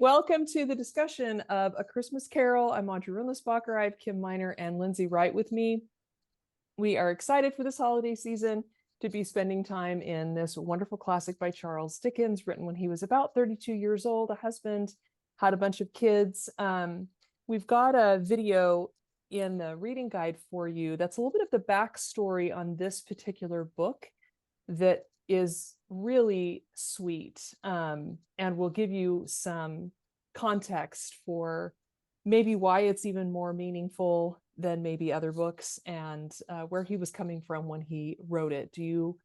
Welcome to the discussion of A Christmas Carol. I'm Audrey-Rindlisbacher. I have Kim Miner and Lindsey Wright with me. We are excited for this holiday season to be spending time in this wonderful classic by Charles Dickens, written when he was about 32 years old, a husband, had a bunch of kids. We've got a video in the reading guide for you that's a little bit of the backstory on this particular book that is really sweet, and will give you some context for maybe why it's even more meaningful than maybe other books, and where he was coming from when he wrote it. Do you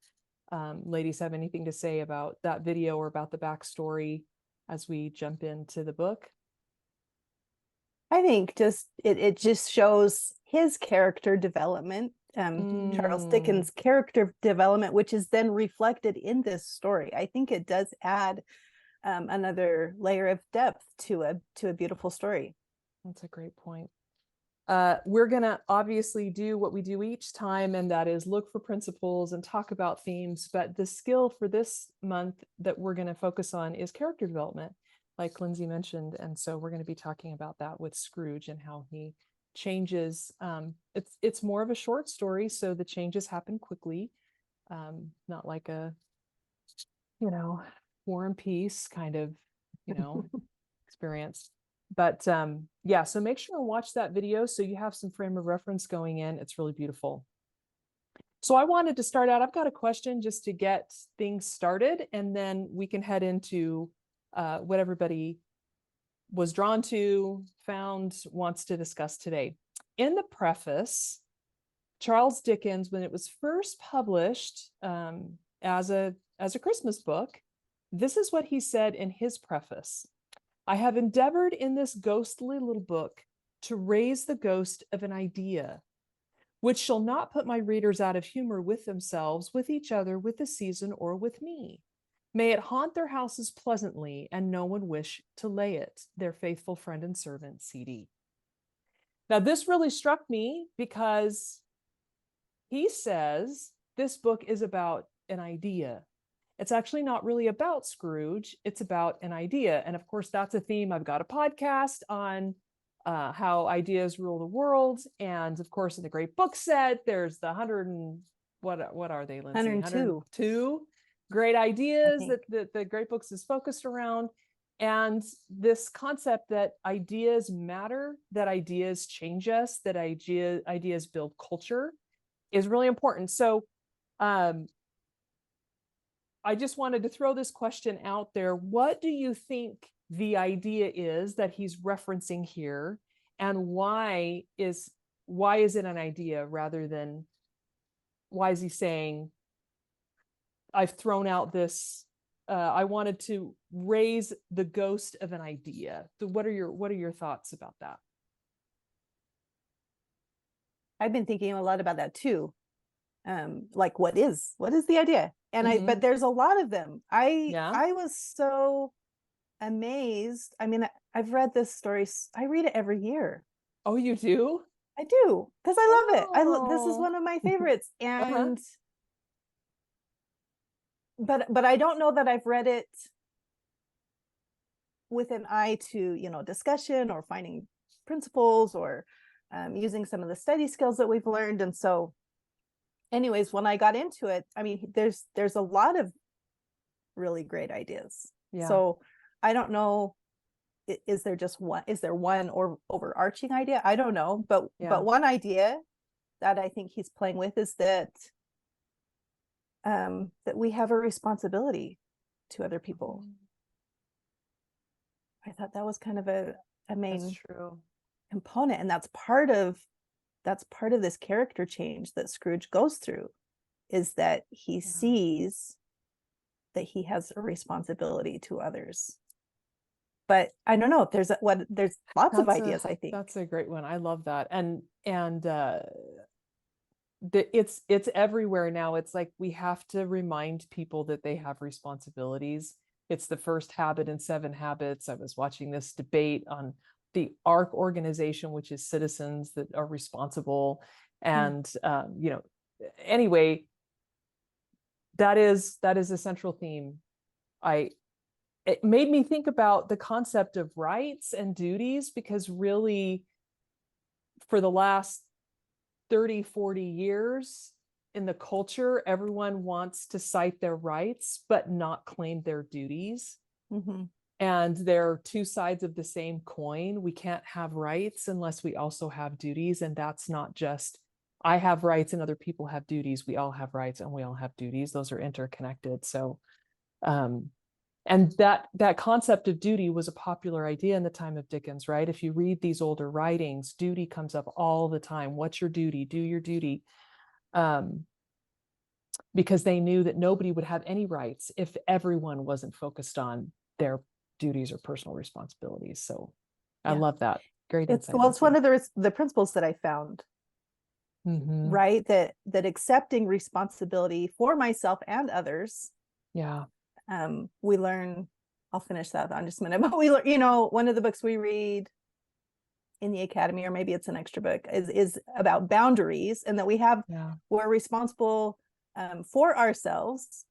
ladies have anything to say about that video or about the backstory as we jump into the book? I think it just shows his character development, Charles Dickens' character development, which is then reflected in this story. I think it does add another layer of depth to a beautiful story. That's a great point. We're going to obviously do what we do each time, and that is look for principles and talk about themes. But the skill for this month that we're going to focus on is character development, like Lindsey mentioned. And so we're going to be talking about that with Scrooge and how he changes. It's more of a short story, so the changes happen quickly, not like a, War and Peace kind of, experience. But yeah, so make sure and watch that video so you have some frame of reference going in. It's really beautiful. So I wanted to start out, I've got a question just to get things started, and then we can head into what everybody was drawn to, found, wants to discuss today. In the preface, Charles Dickens, when it was first published as a Christmas book, this is what he said in his preface. I have endeavored in this ghostly little book to raise the ghost of an idea, which shall not put my readers out of humor with themselves, with each other, with the season, or with me. May it haunt their houses pleasantly, and no one wish to lay it. Their faithful friend and servant, C.D. Now, this really struck me because he says this book is about an idea. It's actually not really about Scrooge. It's about an idea. And of course, that's a theme. I've got a podcast on how ideas rule the world. And of course, in the Great Book Set, there's the 100 and what are they, Lindsey? 102 great ideas that the Great Books is focused around. And this concept that ideas matter, that ideas change us, that ideas build culture is really important. So I just wanted to throw this question out there. What do you think the idea is that he's referencing here? And why is it an idea rather than, why is he saying, I've thrown out this, I wanted to raise the ghost of an idea? So what are your thoughts about that? I've been thinking a lot about that too. Like what is the idea? And but there's a lot of them. I was so amazed. I mean, I've read this story. I read it every year. Oh, you do? I do, because I love it. This is one of my favorites. And but I don't know that I've read it with an eye to, discussion or finding principles or using some of the study skills that we've learned. And so anyways, when I got into it, I mean, there's a lot of really great ideas. Yeah. So I don't know, is there one or overarching idea? I don't know, but one idea that I think he's playing with is that that we have a responsibility to other people. I thought that was kind of a main component, and that's part of this character change that Scrooge goes through, is that he sees that he has a responsibility to others. But I don't know if there's lots of ideas. I think that's a great one. I love that. And it's everywhere now. It's like we have to remind people that they have responsibilities. It's the first habit in 7 Habits. I was watching this debate on the ARC organization, which is citizens that are responsible. And, anyway, that is a central theme. it made me think about the concept of rights and duties, because really for the last 30, 40 years in the culture, everyone wants to cite their rights, but not claim their duties. Mm-hmm. And they're two sides of the same coin. We can't have rights unless we also have duties. And that's not just, I have rights and other people have duties. We all have rights and we all have duties. Those are interconnected. So, and that concept of duty was a popular idea in the time of Dickens, right? If you read these older writings, duty comes up all the time. What's your duty? Do your duty. Because they knew that nobody would have any rights if everyone wasn't focused on their duties or personal responsibilities. So I love that. Great insight. It's one of the principles that I found. Mm-hmm. Right, that accepting responsibility for myself and others. Yeah. We learn, I'll finish that on just a minute, but we learn, you know, one of the books we read in the academy, or maybe it's an extra book, is about boundaries, and that we're responsible for ourselves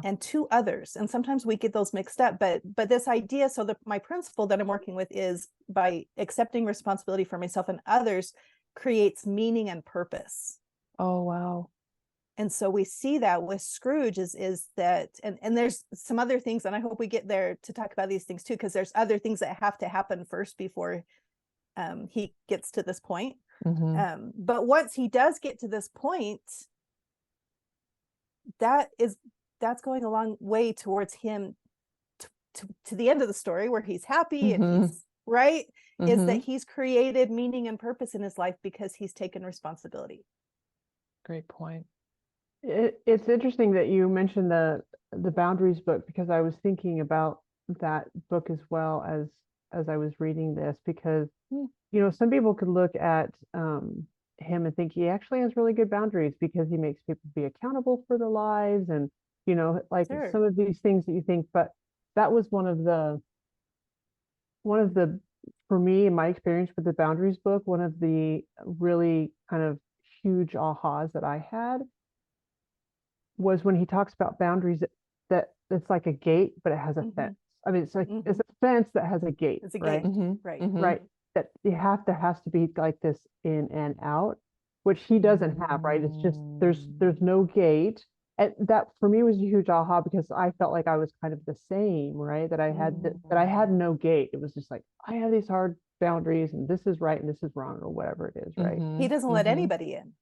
and to others. And sometimes we get those mixed up, but this idea, so my principle that I'm working with is, by accepting responsibility for myself and others creates meaning and purpose. Oh, wow. And so we see that with Scrooge is that, and there's some other things, and I hope we get there to talk about these things too, because there's other things that have to happen first before he gets to this point. Mm-hmm. But once he does get to this point, that's going a long way towards him to the end of the story, where he's happy and he's right, is that he's created meaning and purpose in his life because he's taken responsibility. Great point. It's interesting that you mentioned the boundaries book, because I was thinking about that book as well as I was reading this, because you know, some people could look at him and think he actually has really good boundaries because he makes people be accountable for their lives, and you know, like some of these things that you think. But that was one of the for me, in my experience with the boundaries book, one of the really kind of huge ahas that I had was when he talks about boundaries, that it's like a gate, but it has a fence. I mean, it's like it's a fence that has a gate. It's a right? gate, right? Right. That there has to be like this in and out, which he doesn't have, right? It's just there's no gate. And that for me was a huge aha, because I felt like I was kind of the same, right? That I had no gate. It was just like, I have these hard boundaries, and this is right and this is wrong, or whatever it is, right? He doesn't let anybody in.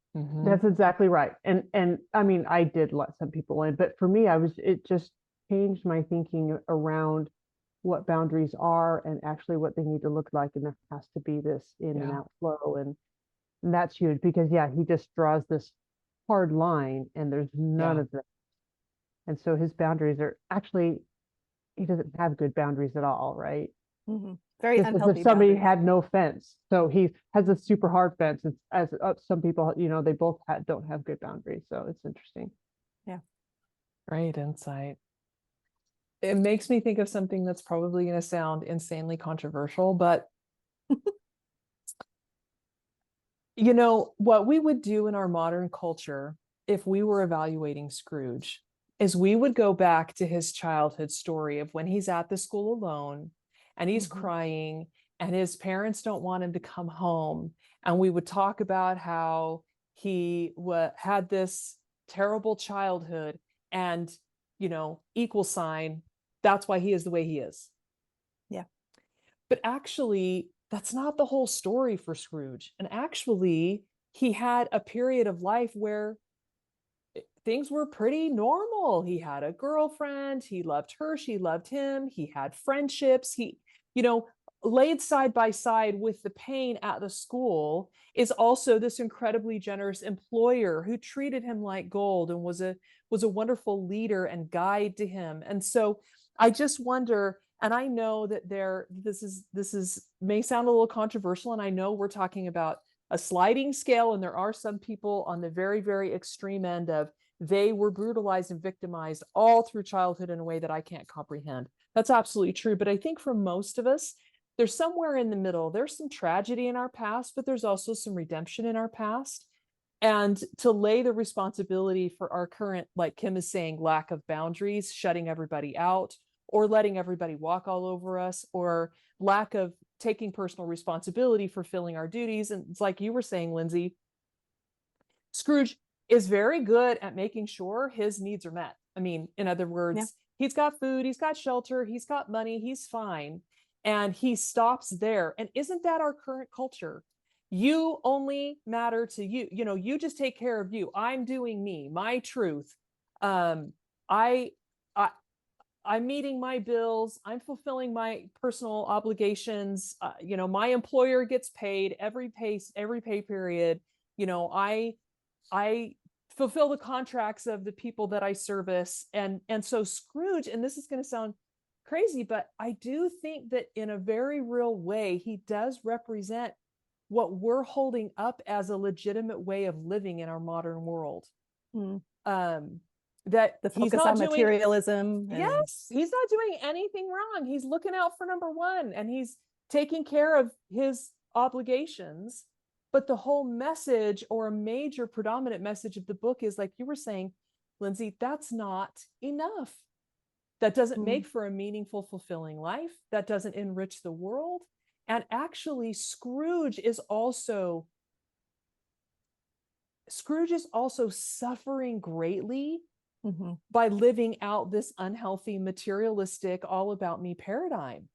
That's exactly right. And I mean, I did let some people in, but for me, it just changed my thinking around what boundaries are and actually what they need to look like. And there has to be this in and out flow. And that's huge, because he just draws this hard line and there's none of that. And so his boundaries are actually, he doesn't have good boundaries at all, right? Very just unhealthy. as if somebody had no fence. So he has a super hard fence. It's as some people, you know, they both don't have good boundaries. So it's interesting. Yeah. Great insight. It makes me think of something that's probably going to sound insanely controversial, but you know, what we would do in our modern culture if we were evaluating Scrooge is we would go back to his childhood story of when he's at the school alone and he's crying and his parents don't want him to come home. And we would talk about how he had this terrible childhood and, you know, equal sign, that's why he is the way he is. Yeah. But actually, that's not the whole story for Scrooge. And actually, he had a period of life where things were pretty normal. He had a girlfriend, he loved her, she loved him, he had friendships, he, you know, laid side by side with the pain at the school is also this incredibly generous employer who treated him like gold and was a wonderful leader and guide to him. And so I just wonder, and I know that this is may sound a little controversial, and I know we're talking about a sliding scale, and there are some people on the very, very extreme end of they were brutalized and victimized all through childhood in a way that I can't comprehend. That's absolutely true. But I think for most of us, there's somewhere in the middle. There's some tragedy in our past, but there's also some redemption in our past. And to lay the responsibility for our current, like Kim is saying, lack of boundaries, shutting everybody out, or letting everybody walk all over us, or lack of taking personal responsibility for filling our duties. And it's like you were saying, Lindsay, Scrooge is very good at making sure his needs are met. I mean, in other words, he's got food, he's got shelter, he's got money, he's fine. And he stops there. And isn't that our current culture? You only matter to you. You know, you just take care of you. I'm doing me, my truth. I'm meeting my bills. I'm fulfilling my personal obligations. You know, my employer gets paid every pay period. You know, I fulfill the contracts of the people that I service. And so Scrooge, and this is going to sound crazy, but I do think that in a very real way, he does represent what we're holding up as a legitimate way of living in our modern world. That the he's focus not on doing materialism. yes, he's not doing anything wrong. He's looking out for number one, and he's taking care of his obligations. But the whole message, or a major predominant message of the book, is, like you were saying, Lindsay, that's not enough. That doesn't make for a meaningful, fulfilling life. That doesn't enrich the world. And actually, Scrooge is also suffering greatly by living out this unhealthy, materialistic, all about me paradigm.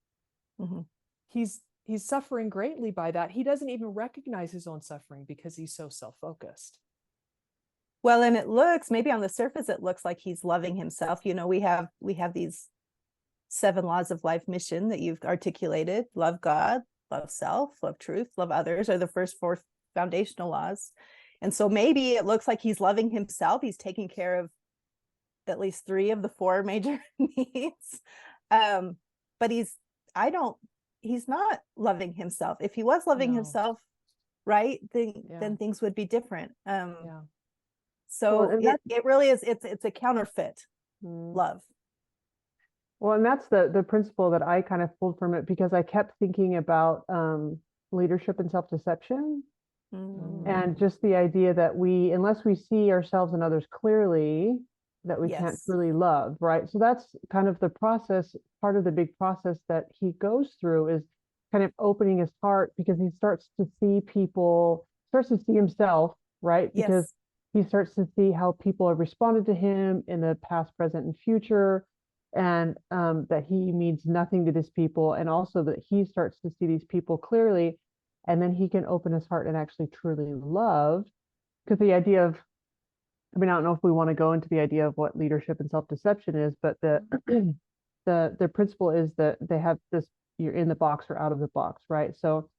He's suffering greatly by that. He doesn't even recognize his own suffering because he's so self-focused. Well, and it looks, maybe on the surface, it looks like he's loving himself. You know, we have these 7 laws of life mission that you've articulated: love God, love self, love truth, love others, are the first 4 foundational laws. And so maybe it looks like he's loving himself. He's taking care of at least 3 of the 4 major needs. But he's not loving himself. If he was loving himself, right, then things would be different. So it really is, it's a counterfeit love. Well, and that's the principle that I kind of pulled from it, because I kept thinking about leadership and self-deception, and just the idea that unless we see ourselves and others clearly, that we can't truly love, right? So that's kind of the process. Part of the big process that he goes through is kind of opening his heart, because he starts to see himself, right? Because he starts to see how people have responded to him in the past, present, and future, and that he means nothing to these people, and also that he starts to see these people clearly, and then he can open his heart and actually truly love. Because the idea of, I mean, I don't know if we want to go into the idea of what leadership and self-deception is, but the principle is that they have this, you're in the box or out of the box, right? So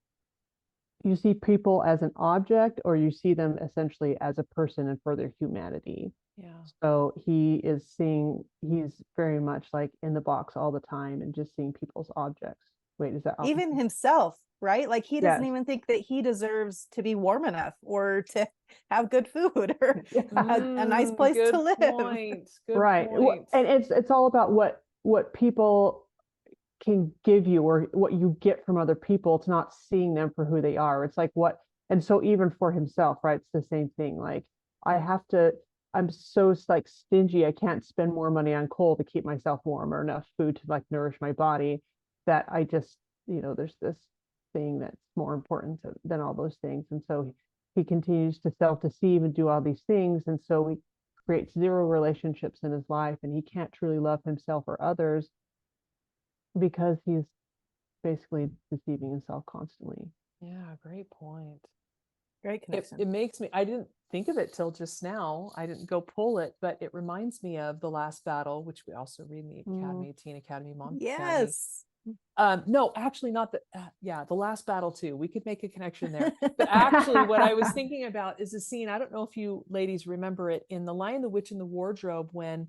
you see people as an object, or you see them essentially as a person and for their humanity. So he's very much like in the box all the time and just seeing people as objects. Wait, is that even himself, right? Like he doesn't even think that he deserves to be warm enough, or to have good food, or a nice place to live. Good right. point. And it's all about what people can give you, or what you get from other people. It's not seeing them for who they are. It's like and so even for himself, right? It's the same thing. Like I'm so like stingy. I can't spend more money on coal to keep myself warm, or enough food to like nourish my body, that I just, there's this thing that's more important than all those things. And so he continues to self-deceive and do all these things. And so he creates 0 relationships in his life, and he can't truly love himself or others, because he's basically deceiving himself constantly. Yeah, great point. Great connection. It makes me, I didn't think of it till just now. I didn't go pull it, but it reminds me of The Last Battle, which we also read in the Academy, Teen Academy, Mom Academy. No, actually not The Last Battle too. We could make a connection there. But actually what I was thinking about is a scene, I don't know if you ladies remember it, in The Lion, the Witch, and the Wardrobe, when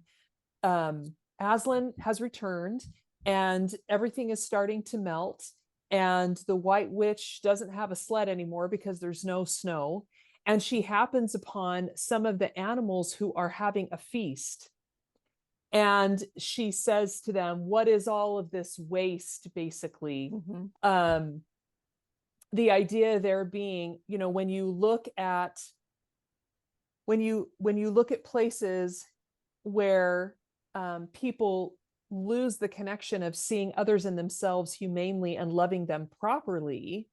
Aslan has returned and everything is starting to melt, and the White Witch doesn't have a sled anymore because there's no snow, and she happens upon some of the animals who are having a feast. And she says to them, what is all of this waste, basically? The idea there being, when you look at places where people lose the connection of seeing others and themselves humanely and loving them properly,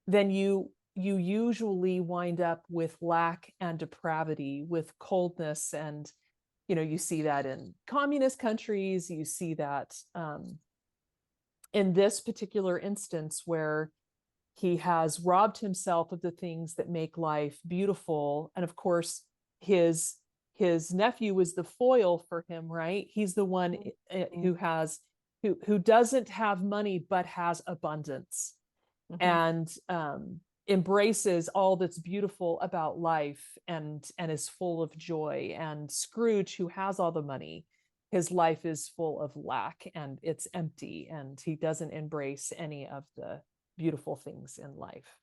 then you usually wind up with lack and depravity, with coldness. And, you see that in communist countries. You see that in this particular instance where he has robbed himself of the things that make life beautiful. And of course, his nephew was the foil for him, right? He's the one who doesn't have money, but has abundance, and embraces all that's beautiful about life and is full of joy. And Scrooge, who has all the money, his life is full of lack and it's empty, and he doesn't embrace any of the beautiful things in life.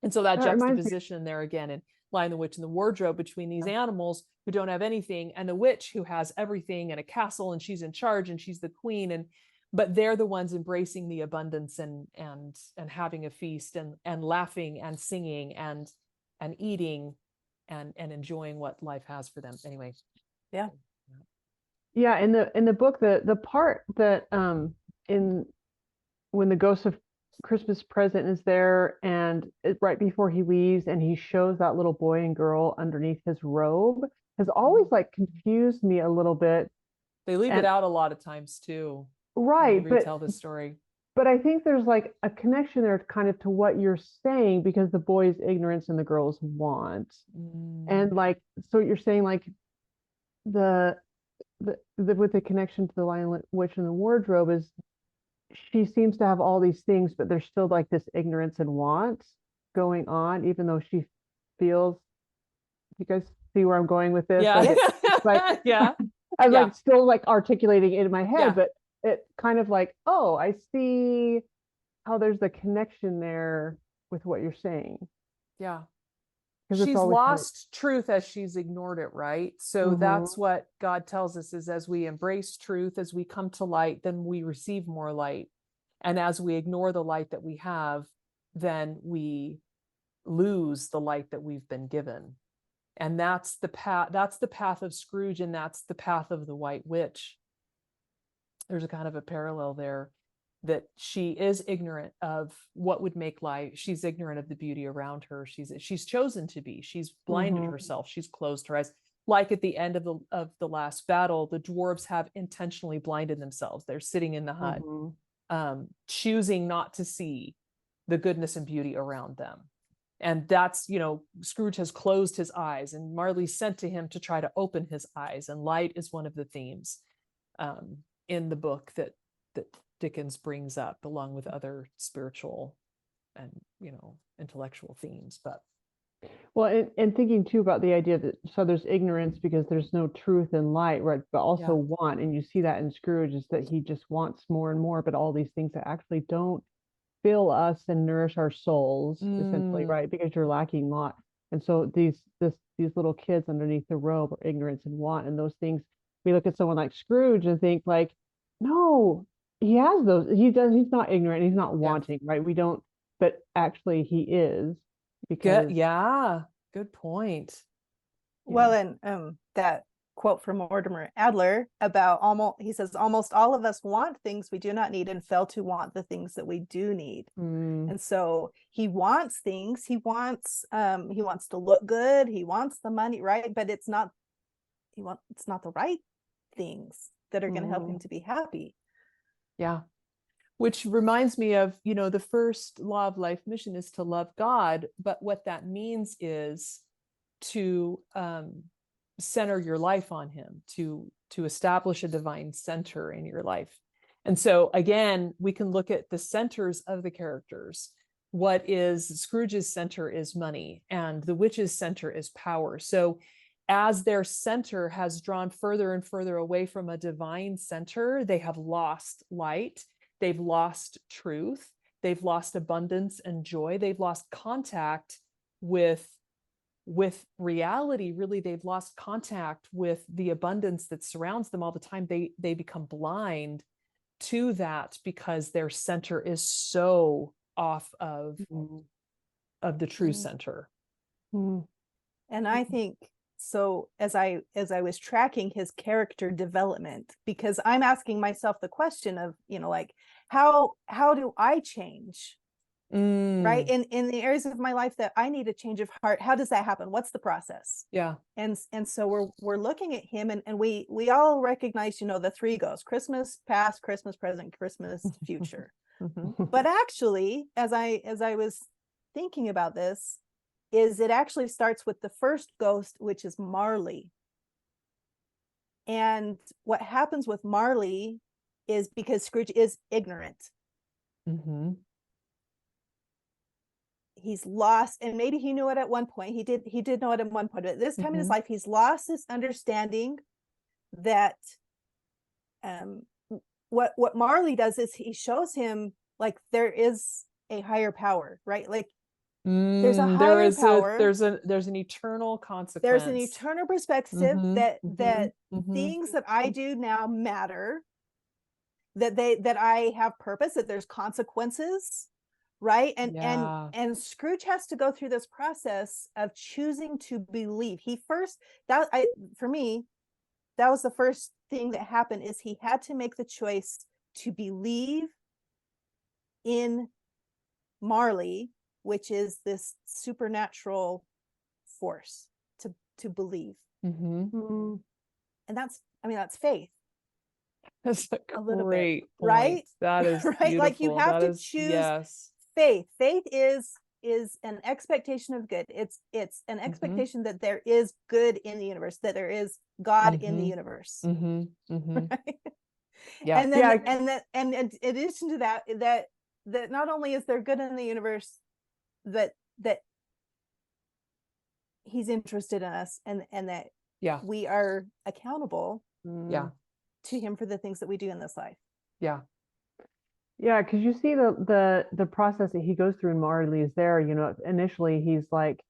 And so that juxtaposition there again in Lion, the Witch, and the Wardrobe, between these animals who don't have anything and the witch who has everything and a castle, and she's in charge and she's the queen, but they're the ones embracing the abundance and having a feast and laughing and singing and eating and enjoying what life has for them. Anyway. Yeah. Yeah. In the book, the part that when the ghost of Christmas Present is there, and right before he leaves, and he shows that little boy and girl underneath his robe, has always like confused me a little bit. They leave it out a lot of times too. Right. When they retell the story. But I think there's like a connection there kind of to what you're saying, because the boy's ignorance and the girl's want. And like, so you're saying like the with the connection to the Lion, Witch, and the Wardrobe is, she seems to have all these things, but there's still like this ignorance and want going on, even though she feels. You guys see where I'm going with this? Yeah. Like, it's like, yeah. I'm like still like articulating it in my head, Yeah. but it kind of like, oh, I see how there's a connection there with what you're saying. Yeah. 'Cause it's She's always lost truth as she's ignored it, right? So that's what God tells us, is as we embrace truth, as we come to light, then we receive more light. And as we ignore the light that we have, then we lose the light that we've been given. And that's the path of Scrooge, and that's the path of the White Witch. There's a kind of a parallel there, that she is ignorant of what would make life. She's ignorant of the beauty around her. She's chosen to be. She's blinded herself. She's closed her eyes. Like at the end of the last battle, the dwarves have intentionally blinded themselves. They're sitting in the hut, choosing not to see the goodness and beauty around them. And that's, Scrooge has closed his eyes, and Marley's sent to him to try to open his eyes. And light is one of the themes in the book that Dickens brings up, along with other spiritual and intellectual themes. But well, and thinking too about the idea that, so there's ignorance because there's no truth and light, right? But also want, and you see that in Scrooge, is that he just wants more and more, but all these things that actually don't fill us and nourish our souls, essentially, right? Because you're lacking lot. And so these little kids underneath the robe are ignorance and want, and those things. We look at someone like Scrooge and think like, no, he has those. He's not ignorant. He's not wanting, right? We don't, but actually he is. Because good point. Well, and that quote from Mortimer Adler about he says, almost all of us want things we do not need and fail to want the things that we do need. And so he wants things. He wants to look good. He wants the money, right? But it's not the right things that are going to help him to be happy. Yeah. Which reminds me of, the first law of life mission is to love God. But what that means is to center your life on him, to establish a divine center in your life. And so again, we can look at the centers of the characters. What is Scrooge's center is money, and the witch's center is power. So as their center has drawn further and further away from a divine center, they have lost light. They've lost truth. They've lost abundance and joy. They've lost contact with reality. Really, they've lost contact with the abundance that surrounds them all the time. They become blind to that because their center is so off of the true center. And I think so as I was tracking his character development, because I'm asking myself the question of, like, how do I change? Right. In the areas of my life that I need a change of heart, how does that happen? What's the process? Yeah. And so we're looking at him, and we all recognize, the three goes: Christmas past, Christmas present, Christmas future. But actually, as I was thinking about this, is it actually starts with the first ghost, which is Marley. And what happens with Marley is, because Scrooge is ignorant. He's lost, and maybe he knew it at one point. He did know it at one point, but at this time in his life, he's lost this understanding that what Marley does is he shows him, like, there is a higher power, right? Like, there's a higher power. There's an eternal consequence. There's an eternal perspective that things that I do now matter, that I have purpose, that there's consequences, right? And Scrooge has to go through this process of choosing to believe. For me, that was the first thing that happened, is he had to make the choice to believe in Marley, which is this supernatural force, to believe. And that's faith. That's a great point. Right? That is right. beautiful. Like, you have to choose faith. Faith is an expectation of good. It's an expectation that there is good in the universe, that there is God in the universe. Right? Yeah. And then and in addition to that not only is there good in the universe, that he's interested in us, and that we are accountable to him for the things that we do in this life. Yeah, because you see the process that he goes through in Marley is there. Initially he's like,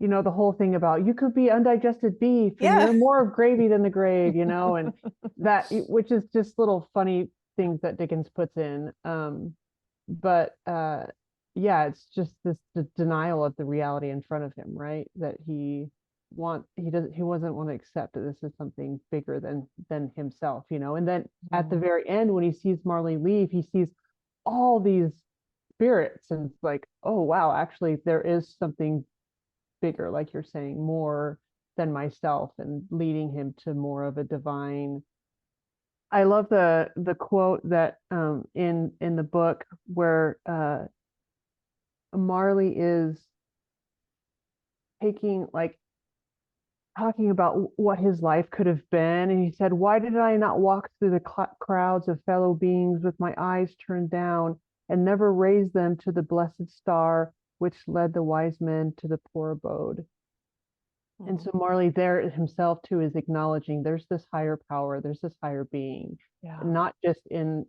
the whole thing about, you could be undigested beef, and you're more of gravy than the grave, and that, which is just little funny things that Dickens puts in. But it's just the denial of the reality in front of him, right? That he wasn't want to accept that this is something bigger than himself, and then at the very end, when he sees Marley leave, he sees all these spirits, and it's like, oh wow, actually there is something bigger, like you're saying, more than myself, and leading him to more of a divine. I love the quote that in the book where Marley is talking about what his life could have been, and he said, "Why did I not walk through the crowds of fellow beings with my eyes turned down, and never raise them to the blessed star which led the wise men to the poor abode?" And so Marley there himself too is acknowledging there's this higher power, there's this higher being, not just in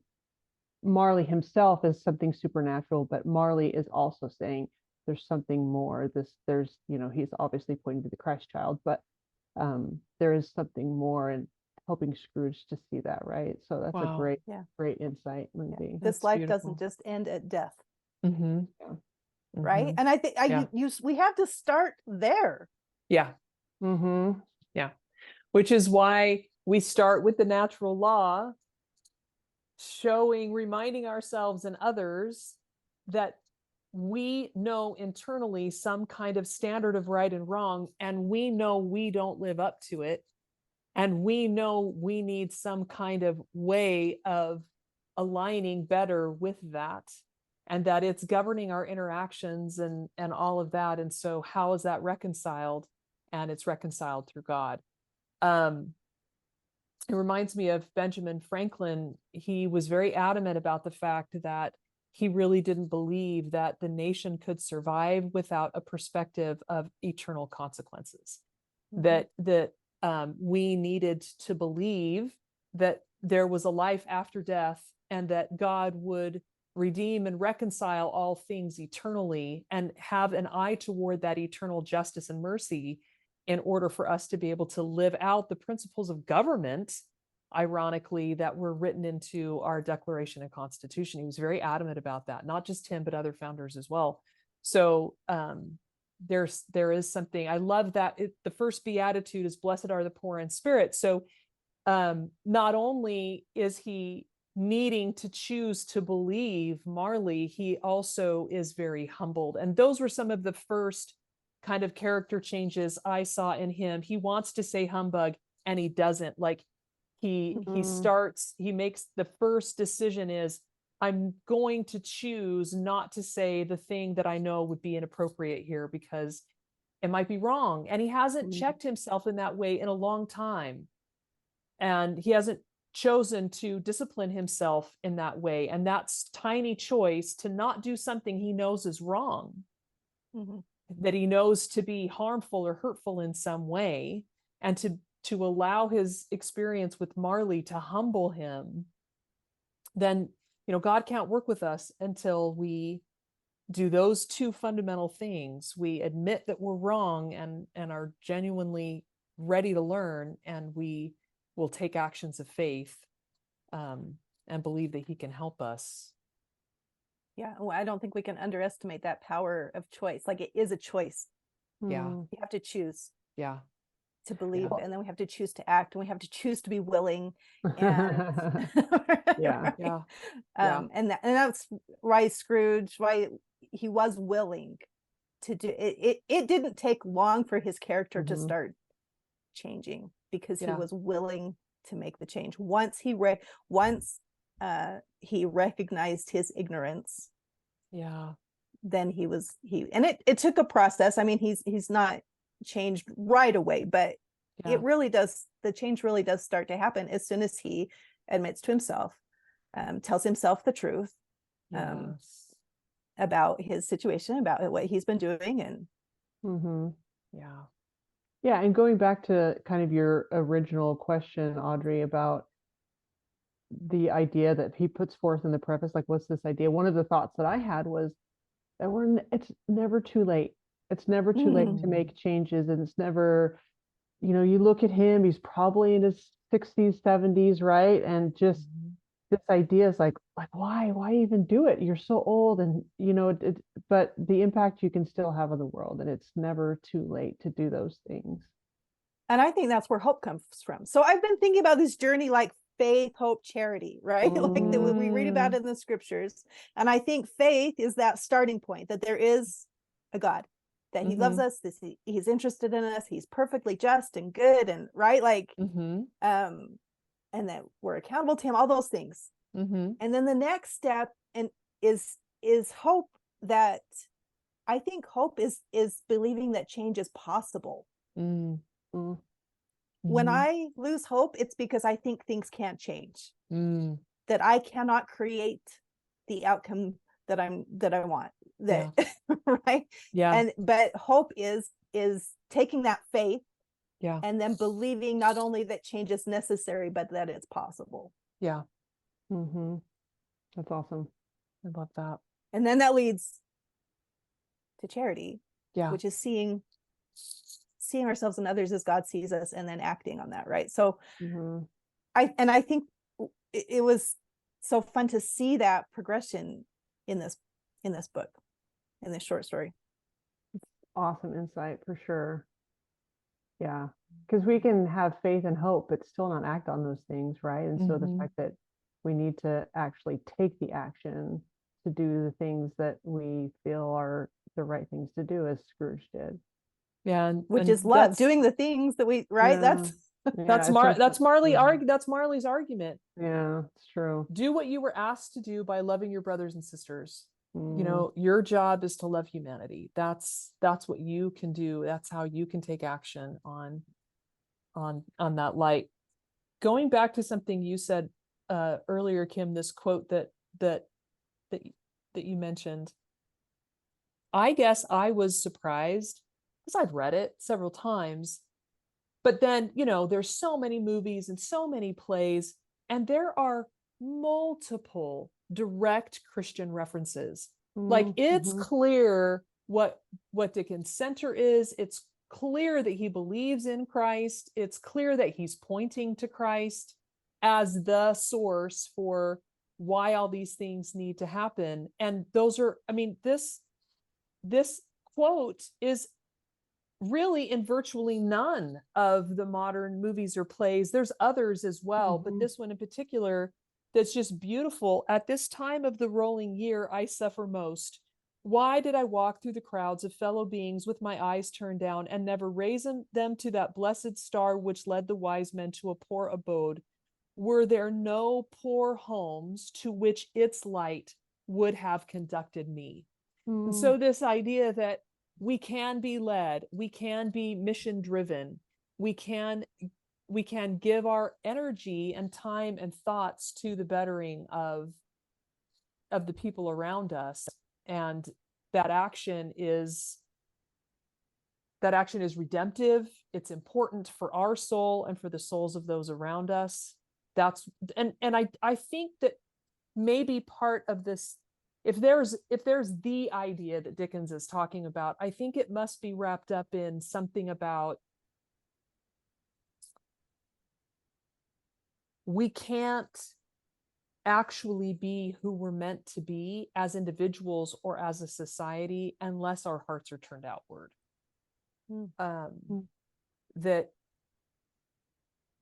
Marley himself as something supernatural, but Marley is also saying there's something more. He's obviously pointing to the Christ child, but there is something more, and helping Scrooge to see that, right? So that's a great insight, Lindsay. This life doesn't just end at death. Right? And I think we have to start there. Which is why we start with the natural law, reminding ourselves and others that we know internally some kind of standard of right and wrong, and we know we don't live up to it, and we know we need some kind of way of aligning better with that, and that it's governing our interactions and all of that. And so how is that reconciled? And it's reconciled through God. It reminds me of Benjamin Franklin. He was very adamant about the fact that he really didn't believe that the nation could survive without a perspective of eternal consequences. That we needed to believe that there was a life after death, and that God would redeem and reconcile all things eternally, and have an eye toward that eternal justice and mercy, in order for us to be able to live out the principles of government, ironically, that were written into our Declaration and Constitution. He was very adamant about that, not just him, but other founders as well. So there is something. I love that the first beatitude is blessed are the poor in spirit. So not only is he needing to choose to believe Marley, he also is very humbled. And those were some of the first kind of character changes I saw in him. He wants to say humbug and he doesn't. Like he makes the first decision is, I'm going to choose not to say the thing that I know would be inappropriate here because it might be wrong. And he hasn't checked himself in that way in a long time. And he hasn't chosen to discipline himself in that way. And that's tiny choice to not do something he knows is wrong, that he knows to be harmful or hurtful in some way, and to allow his experience with Marley to humble him. Then, God can't work with us until we do those two fundamental things. We admit that we're wrong and are genuinely ready to learn, and we will take actions of faith and believe that he can help us. Yeah, well, I don't think we can underestimate that power of choice. Like, it is a choice. Yeah. You have to choose. Yeah. To believe, and then we have to choose to act, and we have to choose to be willing. And yeah. And that's why Scrooge, why he was willing to do it. It didn't take long for his character to start changing, because he was willing to make the change. Once he recognized his ignorance, then it took a process. I mean, he's not changed right away, but the change really does start to happen as soon as he admits to himself, tells himself the truth about his situation, about what he's been doing. And and going back to kind of your original question, Audrey, about the idea that he puts forth in the preface, like, what's this idea? One of the thoughts that I had was that it's never too late. It's never too late to make changes. And it's never, you look at him, he's probably in his 60s, 70s, right? And just this idea is like, why even do it? You're so old. And, but the impact you can still have on the world, and it's never too late to do those things. And I think that's where hope comes from. So I've been thinking about this journey like faith, hope, charity, right? Like that we read about in the scriptures. And I think faith is that starting point, that there is a God, that he loves us, he's interested in us, he's perfectly just and good and right, like and that we're accountable to him, all those things. And then the next step is hope. That I think hope is believing that change is possible. When I lose hope, it's because I think things can't change, that I cannot create the outcome that I want, right? But hope is taking that faith and then believing not only that change is necessary, but that it's possible. That's awesome. I love that. And then that leads to charity, which is seeing ourselves and others as God sees us, and then acting on that, right? So I think it was so fun to see that progression in this book, in this short story. Awesome insight, for sure. Yeah, because we can have faith and hope but still not act on those things, right? And so the fact that we need to actually take the action to do the things that we feel are the right things to do, as Scrooge did. Which is love, doing the things that we, right? That's Marley's argument. Yeah, it's true. Do what you were asked to do by loving your brothers and sisters. Your job is to love humanity. That's what you can do. That's how you can take action on that light. Going back to something you said earlier, Kim, this quote that you mentioned, I guess I was surprised because I've read it several times, but then, there's so many movies and so many plays, and there are multiple direct Christian references. Like, it's clear what Dickens' center is. It's clear that he believes in Christ. It's clear that he's pointing to Christ as the source for why all these things need to happen. And those are, this quote is really in virtually none of the modern movies or plays. There's others as well, but this one in particular, that's just beautiful. At this time of the rolling year, I suffer most. Why did I walk through the crowds of fellow beings with my eyes turned down and never raise them to that blessed star which led the wise men to a poor abode? Were there no poor homes to which its light would have conducted me? And so this idea that we can be led, we can be mission driven, we can give our energy and time and thoughts to the bettering of the people around us, and that action is redemptive. It's important for our soul and for the souls of those around us. That's and I think that maybe part of this, if there's the idea that Dickens is talking about, I think it must be wrapped up in something about we can't actually be who we're meant to be as individuals or as a society unless our hearts are turned outward.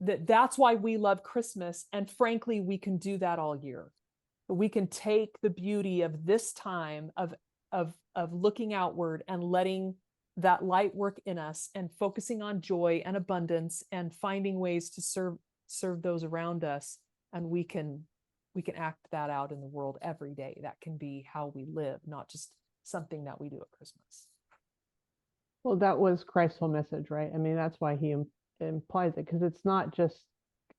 That's why we love Christmas, and frankly, we can do that all year. We can take the beauty of this time of looking outward and letting that light work in us and focusing on joy and abundance and finding ways to serve those around us, and we can act that out in the world every day. That can be how we live, not just something that we do at Christmas. Well, that was Christ's whole message, right? I mean, that's why he implies it, because it's not just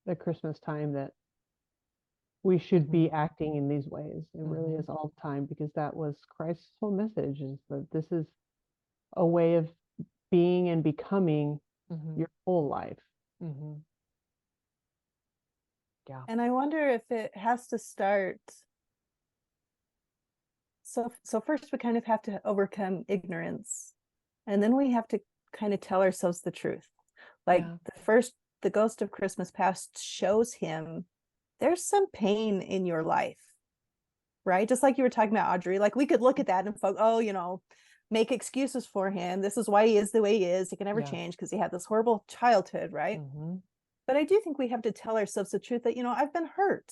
the Christmas time that we should be acting in these ways. It really is all the time, because that was Christ's whole message, is that this is a way of being and becoming your whole life. Yeah. And I wonder if it has to start. So first we kind of have to overcome ignorance, and then we have to kind of tell ourselves the truth. Like the Ghost of Christmas Past shows him there's some pain in your life, right? Just like you were talking about, Audrey, like we could look at that and make excuses for him. This is why he is the way he is. He can never change because he had this horrible childhood, right? But I do think we have to tell ourselves the truth that, I've been hurt.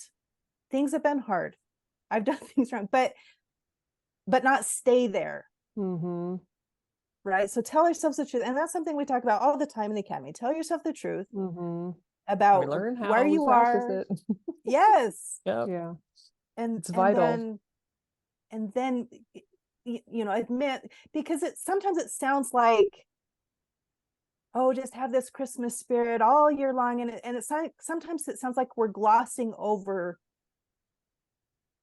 Things have been hard. I've done things wrong, but not stay there. Right? So tell ourselves the truth. And that's something we talk about all the time in the Academy. Tell yourself the truth about where you are. Yes. Yeah. And it's vital. And then admit, because sometimes it sounds like, oh, just have this Christmas spirit all year long, and it's like sometimes it sounds like we're glossing over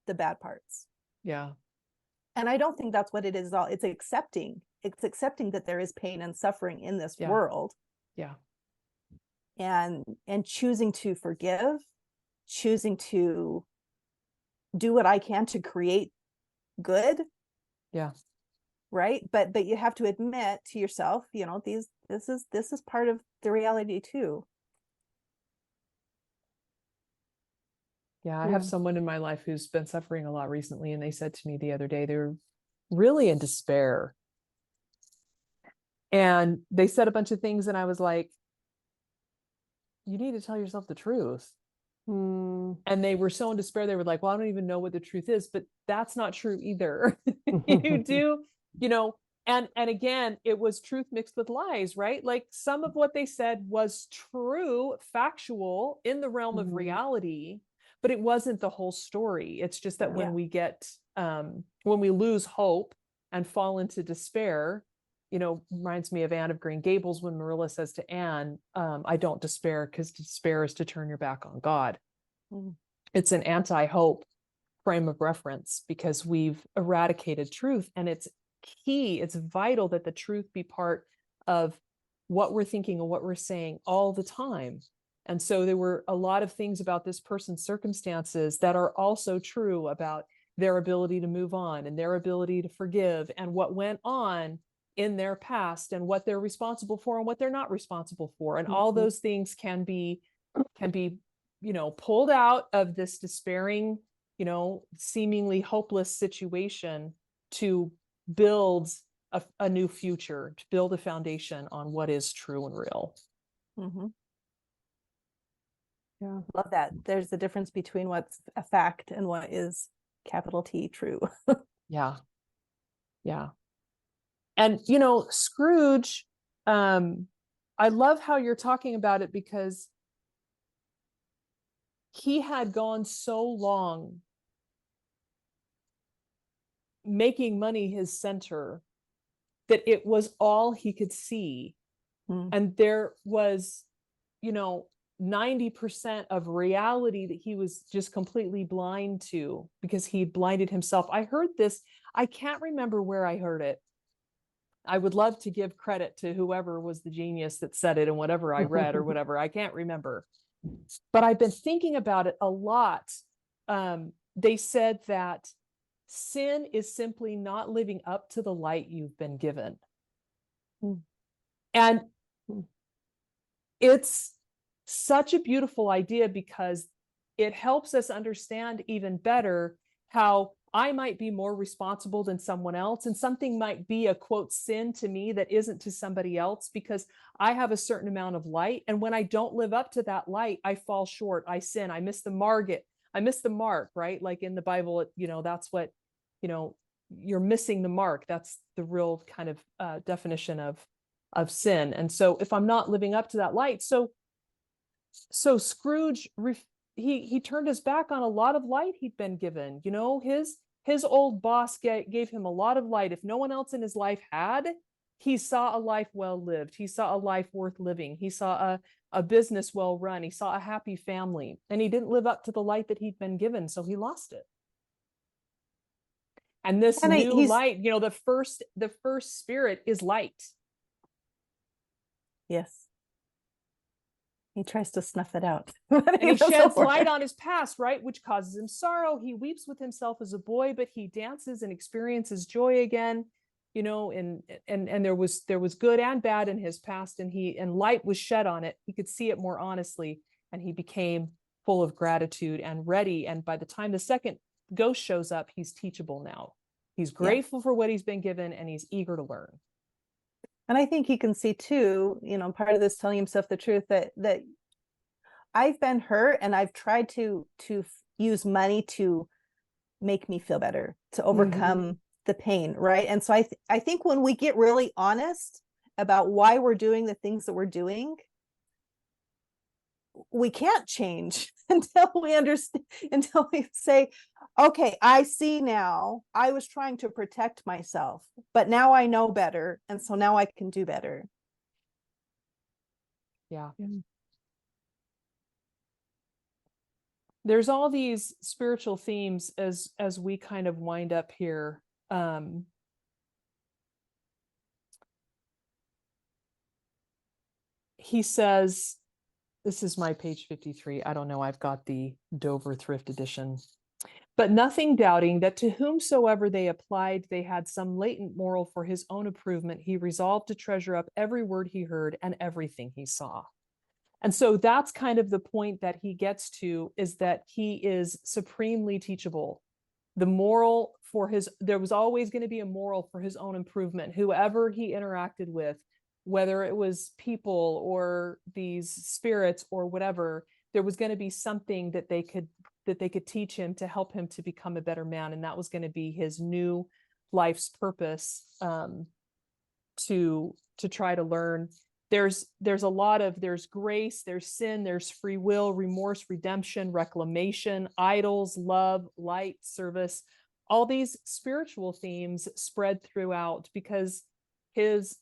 the bad parts. Yeah. And I don't think that's what it is at all. It's accepting that there is pain and suffering in this world. Yeah. And choosing to forgive, choosing to do what I can to create good. Yeah. Right. But you have to admit to yourself, this is part of the reality too. Yeah. I have someone in my life who's been suffering a lot recently, and they said to me the other day, they're really in despair. And they said a bunch of things, and I was like, you need to tell yourself the truth. And they were so in despair. They were like, well, I don't even know what the truth is, but that's not true either. You do, and again, it was truth mixed with lies, right? Like some of what they said was true, factual in the realm of reality, but it wasn't the whole story. It's just that when we get, when we lose hope and fall into despair, reminds me of Anne of Green Gables when Marilla says to Anne, I don't despair, because despair is to turn your back on God. It's an anti-hope frame of reference, because we've eradicated truth, and it's key. It's vital that the truth be part of what we're thinking and what we're saying all the time. And so there were a lot of things about this person's circumstances that are also true about their ability to move on and their ability to forgive, and what went on in their past, and what they're responsible for and what they're not responsible for. And all those things can be, pulled out of this despairing, seemingly hopeless situation to build a new future, to build a foundation on what is true and real. Mm-hmm. Yeah. Love that. There's a difference between what's a fact and what is capital T true. Yeah. Yeah. And, Scrooge, I love how you're talking about it, because he had gone so long making money his center that it was all he could see. Mm. And there was, 90% of reality that he was just completely blind to, because he blinded himself. I heard this, I can't remember where I heard it. I would love to give credit to whoever was the genius that said it and whatever I read or whatever. I can't remember. But I've been thinking about it a lot. They said that sin is simply not living up to the light you've been given. Mm. And it's such a beautiful idea, because it helps us understand even better how I might be more responsible than someone else, and something might be a quote sin to me that isn't to somebody else, because I have a certain amount of light, and when I don't live up to that light, I fall short, I sin, I miss the mark, right? Like in the Bible, that's what, you're missing the mark. That's the real kind of definition of sin. And so if I'm not living up to that light, so Scrooge, he turned his back on a lot of light he'd been given. His old boss gave him a lot of light. If no one else in his life had, he saw a life well lived. He saw a life worth living. He saw a business well run. He saw a happy family, and he didn't live up to the light that he'd been given, so he lost it. And this new light, the first spirit is light. Yes. He tries to snuff it out. And he sheds light on his past, right? Which causes him sorrow. He weeps with himself as a boy, but he dances and experiences joy again, and there was good and bad in his past, and light was shed on it. He could see it more honestly, and he became full of gratitude and ready. And by the time the second ghost shows up, he's teachable now. He's grateful for what he's been given, and he's eager to learn. And I think he can see too, part of this telling himself the truth that I've been hurt, and I've tried to use money to make me feel better, to overcome the pain, right? And so I think when we get really honest about why we're doing the things that we're doing, we can't change until we understand, until we say, okay, I see now, I was trying to protect myself, but now I know better, and so now I can do better. Yeah. There's all these spiritual themes as we kind of wind up here. He says, this is my page 53. I don't know. I've got the Dover Thrift Edition. But nothing doubting that to whomsoever they applied, they had some latent moral for his own improvement, he resolved to treasure up every word he heard and everything he saw. And so that's kind of the point that he gets to, is that he is supremely teachable. The moral there was always going to be a moral for his own improvement, whoever he interacted with, whether it was people or these spirits or whatever, there was going to be something that they could teach him to help him to become a better man. And that was going to be his new life's purpose, to try to learn. There's grace, there's sin, there's free will, remorse, redemption, reclamation, idols, love, light, service, all these spiritual themes spread throughout, because his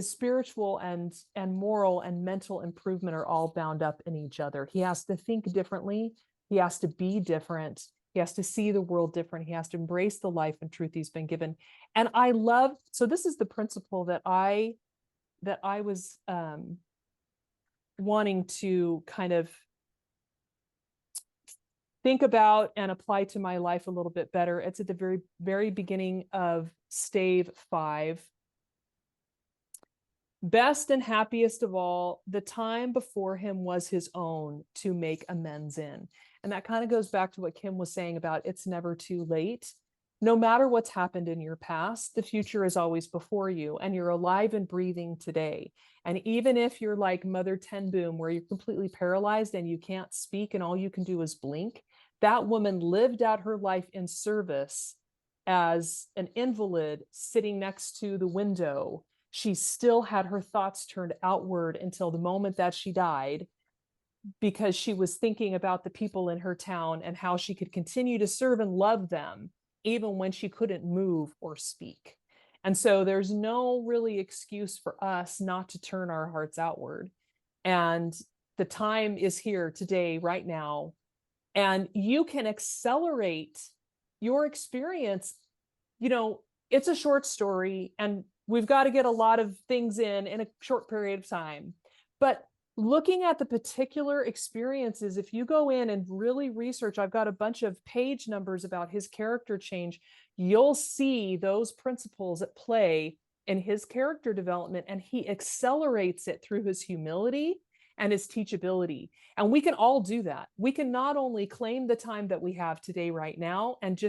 spiritual and moral and mental improvement are all bound up in each other. He has to think differently. He has to be different. He has to see the world different. He has to embrace the life and truth he's been given. And so this is the principle that I was wanting to kind of think about and apply to my life a little bit better. It's at the very, very beginning of stave 5. Best and happiest of all, the time before him was his own to make amends in. And that kind of goes back to what Kim was saying about it's never too late. no matter what's happened in your past, the future is always before you, and you're alive and breathing today. And even if you're like Mother Ten Boom, where you're completely paralyzed and you can't speak and all you can do is blink, that woman lived out her life in service as an invalid sitting next to the window. She still had her thoughts turned outward until the moment that she died, because she was thinking about the people in her town and how she could continue to serve and love them even when she couldn't move or speak. And so there's no really excuse for us not to turn our hearts outward. And the time is here today, right now. And you can accelerate your experience. You know, it's a short story and we've got to get a lot of things in a short period of time. But looking at the particular experiences, if you go in and really research, I've got a bunch of page numbers about his character change, you'll see those principles at play in his character development, and he accelerates it through his humility and his teachability. And we can all do that. We can not only claim the time that we have today, right now, and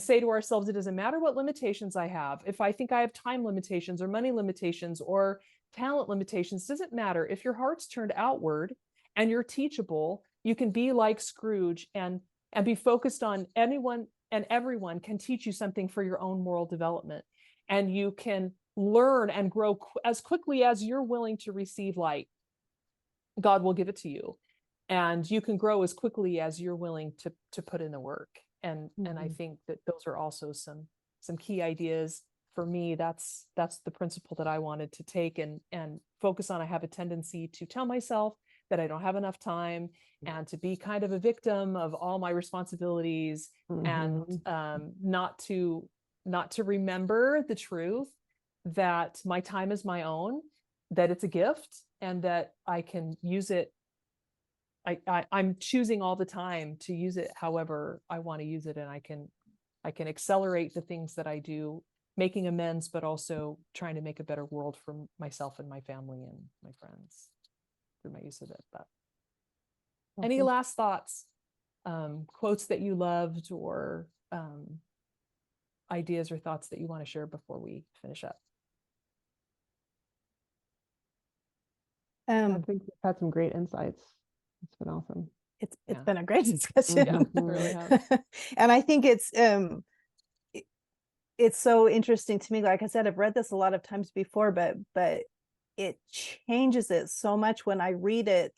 say to ourselves, it doesn't matter what limitations I have. If I think I have time limitations or money limitations or talent limitations, doesn't matter. If your heart's turned outward and you're teachable, you can be like Scrooge and be focused on anyone and everyone can teach you something for your own moral development. And you can learn and grow as quickly as you're willing to receive light. God will give it to you. And you can grow as quickly as you're willing to put in the work. And I think that those are also some key ideas. For me, that's the principle that I wanted to take and focus on. I have a tendency to tell myself that I don't have enough time and to be kind of a victim of all my responsibilities, and not to remember the truth that my time is my own, that it's a gift, and that I can use it. I'm choosing all the time to use it however I want to use it, and I can accelerate the things that I do, making amends, but also trying to make a better world for myself and my family and my friends through my use of it. But any last thoughts, quotes that you loved, or ideas or thoughts that you want to share before we finish up? I think we've had some great insights. It's been awesome. It's been a great discussion. Yeah, really have. And I think it's so interesting to me. Like I said, I've read this a lot of times before, but it changes it so much when I read it,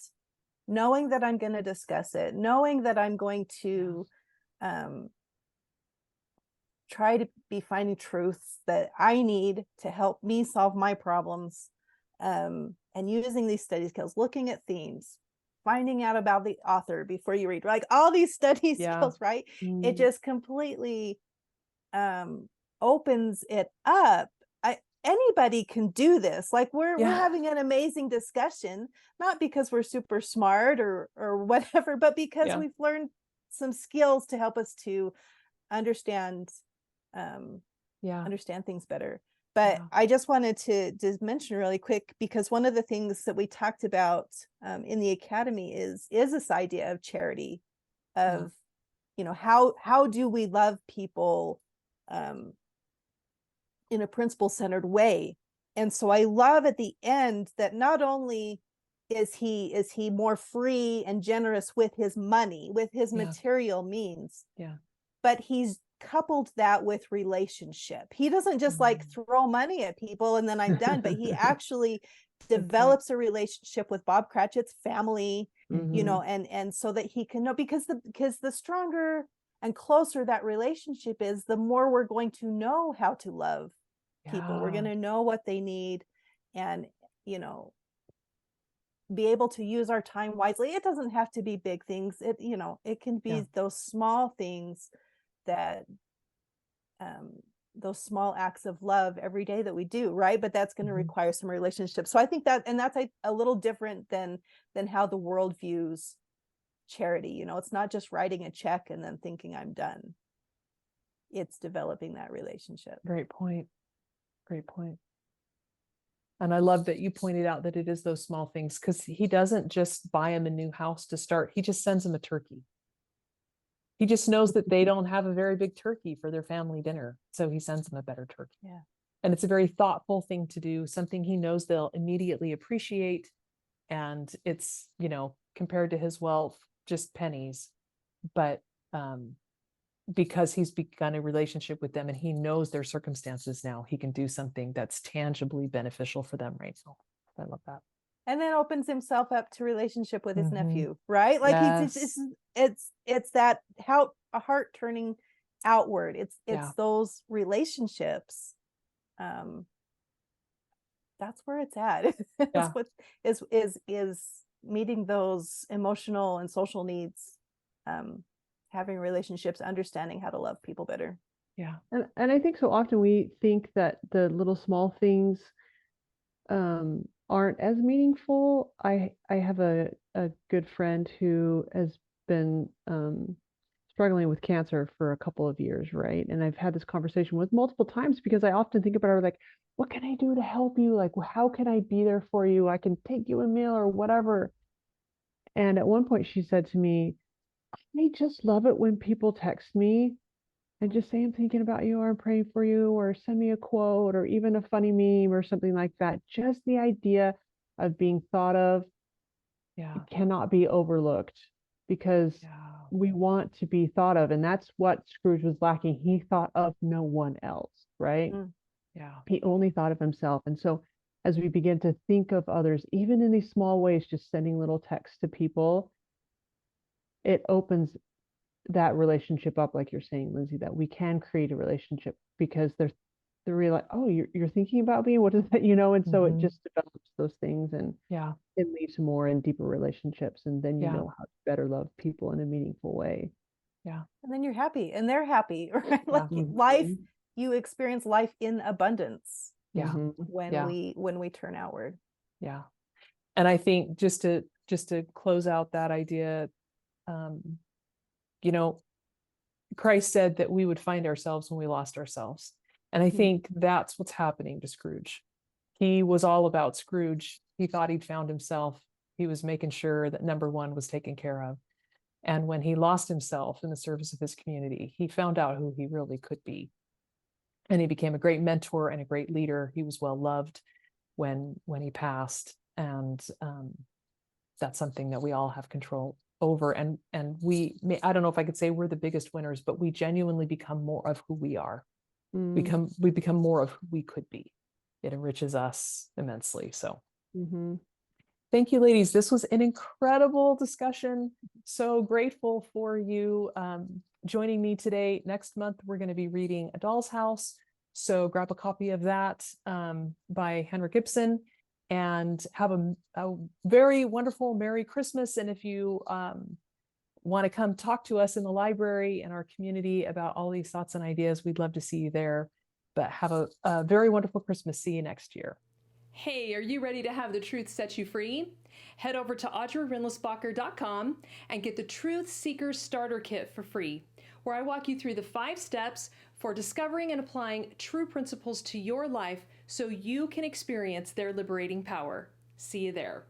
knowing that I'm going to discuss it, knowing that I'm going to try to be finding truths that I need to help me solve my problems, and using these study skills, looking at themes, finding out about the author before you read, like all these study skills, right? It just completely opens it up. Anybody can do this. Like we're having an amazing discussion, not because we're super smart or whatever, but because we've learned some skills to help us to understand things better. But I just wanted to mention really quick, because one of the things that we talked about in the academy is this idea of charity, of how do we love people in a principle-centered way. And so I love at the end that not only is he more free and generous with his money, with his material means, but he's coupled that with relationship. He doesn't just like throw money at people and then I'm done, but he actually develops a relationship with Bob Cratchit's family, and so that he can know, because the stronger and closer that relationship is, the more we're going to know how to love people. We're going to know what they need, and be able to use our time wisely. It doesn't have to be big things. It can be those small things that those small acts of love every day that we do, right? But that's going to require some relationship. So I think that's a little different than how the world views charity. It's not just writing a check and then thinking I'm done. It's developing that relationship. Great point. And I love that you pointed out that it is those small things, because he doesn't just buy him a new house to start. He just sends him a turkey. He just knows that they don't have a very big turkey for their family dinner. So he sends them a better turkey. Yeah. And it's a very thoughtful thing to do, something he knows they'll immediately appreciate. And it's, compared to his wealth, just pennies. But because he's begun a relationship with them and he knows their circumstances now, he can do something that's tangibly beneficial for them right now. I love that. And then opens himself up to relationship with his Mhm. nephew, right? Like Yes. it's that how a heart turning outward. It's Yeah. those relationships. That's where it's at. Yeah. It's what is meeting those emotional and social needs, having relationships, understanding how to love people better. Yeah. And I think so often we think that the little small things aren't as meaningful. I have a good friend who has been struggling with cancer for a couple of years, right? And I've had this conversation with multiple times because I often think about her like, what can I do to help you? Like, how can I be there for you? I can take you a meal or whatever. And at one point she said to me, I just love it when people text me and just say I'm thinking about you or I'm praying for you or send me a quote or even a funny meme or something like that. Just the idea of being thought of Yeah. cannot be overlooked because Yeah. we want to be thought of. And that's what Scrooge was lacking. He thought of no one else, right? Yeah. He only thought of himself. And so as we begin to think of others, even in these small ways, just sending little texts to people, it opens that relationship up, like you're saying, Lindsay, that we can create a relationship because they're realize, oh, you're thinking about me. What is that? And so it Mhm. just develops those things and Yeah. it leads to more and deeper relationships. And then you Yeah. know how to better love people in a meaningful way. Yeah. And then you're happy and they're happy, right? Yeah. Like Mhm. life, you experience life in abundance Yeah. Mhm. when Yeah. we turn outward. Yeah. And I think just to close out that idea, Christ said that we would find ourselves when we lost ourselves. And I Mhm. think that's what's happening to Scrooge. He was all about Scrooge. He thought he'd found himself. He was making sure that number one was taken care of. And when he lost himself in the service of his community, he found out who he really could be. And he became a great mentor and a great leader. He was well loved when he passed. And that's something that we all have control over. And I don't know if I could say we're the biggest winners, but we genuinely become more of who we are. Mm. We become more of who we could be. It enriches us immensely. So Mhm. thank you, ladies. This was an incredible discussion. So grateful for you joining me today. Next month, we're going to be reading A Doll's House. So grab a copy of that by Henrik Ibsen and have a very wonderful Merry Christmas. And if you want to come talk to us in the library and our community about all these thoughts and ideas, we'd love to see you there. But have a very wonderful Christmas. See you next year. Hey, are you ready to have the truth set you free? Head over to audreyrindlisbacher.com and get the Truth Seeker Starter Kit for free, where I walk you through the 5 steps for discovering and applying true principles to your life so you can experience their liberating power. See you there.